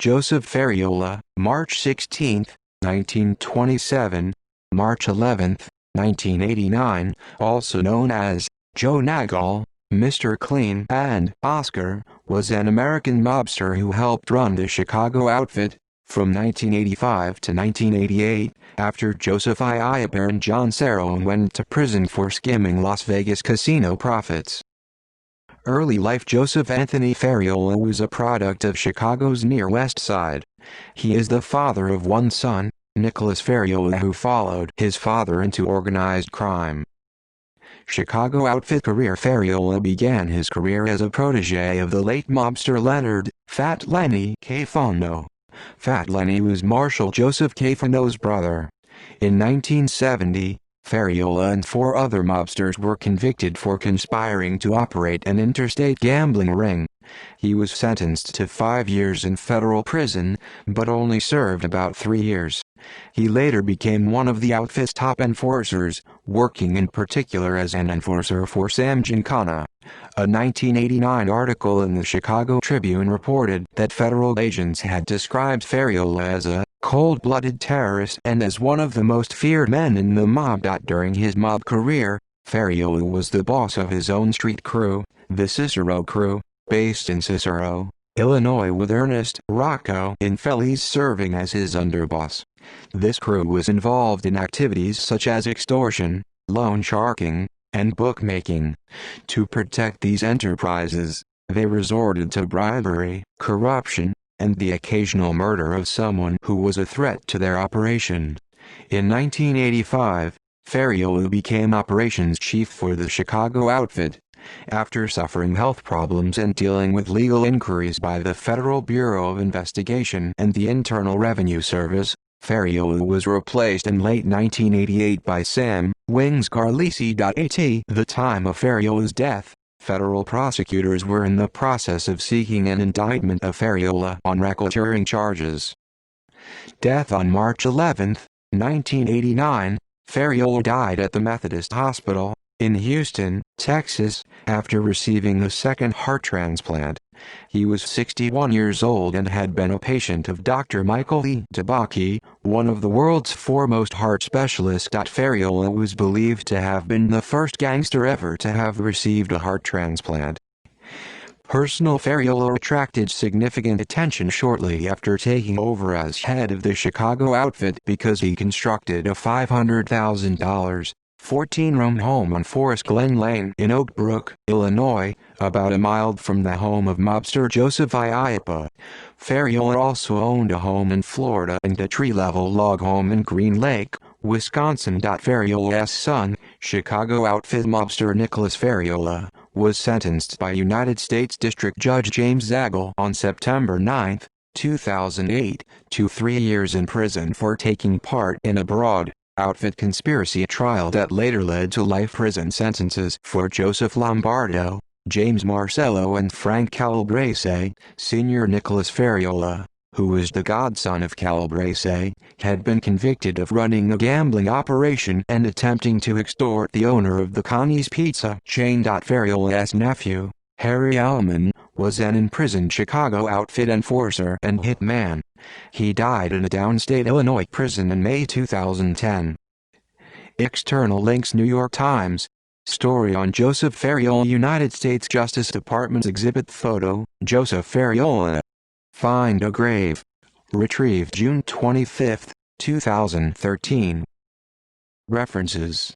Joseph Ferriola, March 16, 1927, March 11, 1989, also known as Joe Nagle, Mr. Clean, and Oscar, was an American mobster who helped run the Chicago outfit from 1985 to 1988, after Joseph Iapper and John Cerrone went to prison for skimming Las Vegas casino profits. Early life. Joseph Anthony Ferriola was a product of Chicago's Near West Side. He is the father of one son, Nicholas Ferriola, who followed his father into organized crime. Chicago outfit career. Ferriola began his career as a protege of the late mobster Leonard "Fat Lenny" Cafano. Fat Lenny was Marshal Joseph Cafano's brother. In 1970, Ferriola and 4 other mobsters were convicted for conspiring to operate an interstate gambling ring. He was sentenced to 5 years in federal prison, but only served about 3 years. He later became one of the outfit's top enforcers, working in particular as an enforcer for Sam Giancana. A 1989 article in the Chicago Tribune reported that federal agents had described Ferriola as a cold-blooded terrorist and as one of the most feared men in the mob. During his mob career, Ferriola was the boss of his own street crew, the Cicero Crew, based in Cicero, Illinois, with Ernest Rocco in Feliz serving as his underboss. This crew was involved in activities such as extortion, loan sharking, and bookmaking. To protect these enterprises, they resorted to bribery, corruption, and the occasional murder of someone who was a threat to their operation. In 1985, Ferriola became operations chief for the Chicago outfit. After suffering health problems and dealing with legal inquiries by the Federal Bureau of Investigation and the Internal Revenue Service, Ferriola was replaced in late 1988 by Sam Wings Carlisi. At the time of Ferriola's death, federal prosecutors were in the process of seeking an indictment of Ferriola on racketeering charges. Death on March 11, 1989, Ferriola died at the Methodist Hospital in Houston, Texas, after receiving a second heart transplant. He was 61 years old and had been a patient of Dr. Michael E. Tabaki, one of the world's foremost heart specialists. Ferriola was believed to have been the first gangster ever to have received a heart transplant. Personal. Ferriola attracted significant attention shortly after taking over as head of the Chicago outfit because he constructed a $500,000 14-room home on Forest Glen Lane in Oak Brook, Illinois, about a mile from the home of mobster Joseph Iapper. Ferriola also owned a home in Florida and a tree-level log home in Green Lake, Wisconsin. Ferriola's son, Chicago outfit mobster Nicholas Ferriola, was sentenced by United States District Judge James Zagle on September 9, 2008, to 3 years in prison for taking part in a broad outfit conspiracy trial that later led to life prison sentences for Joseph Lombardo, James Marcello and Frank Calabrese. Senior. Nicholas Ferriola, who was the godson of Calabrese, had been convicted of running a gambling operation and attempting to extort the owner of the Connie's Pizza chain. Ferriola's nephew, Harry Allman, was an imprisoned Chicago outfit enforcer and hitman. He died in a downstate Illinois prison in May 2010. External links. New York Times. Story on Joseph Ferriola. United States Justice Department's exhibit photo, Joseph Ferriola. Find a grave. Retrieved June 25, 2013. References.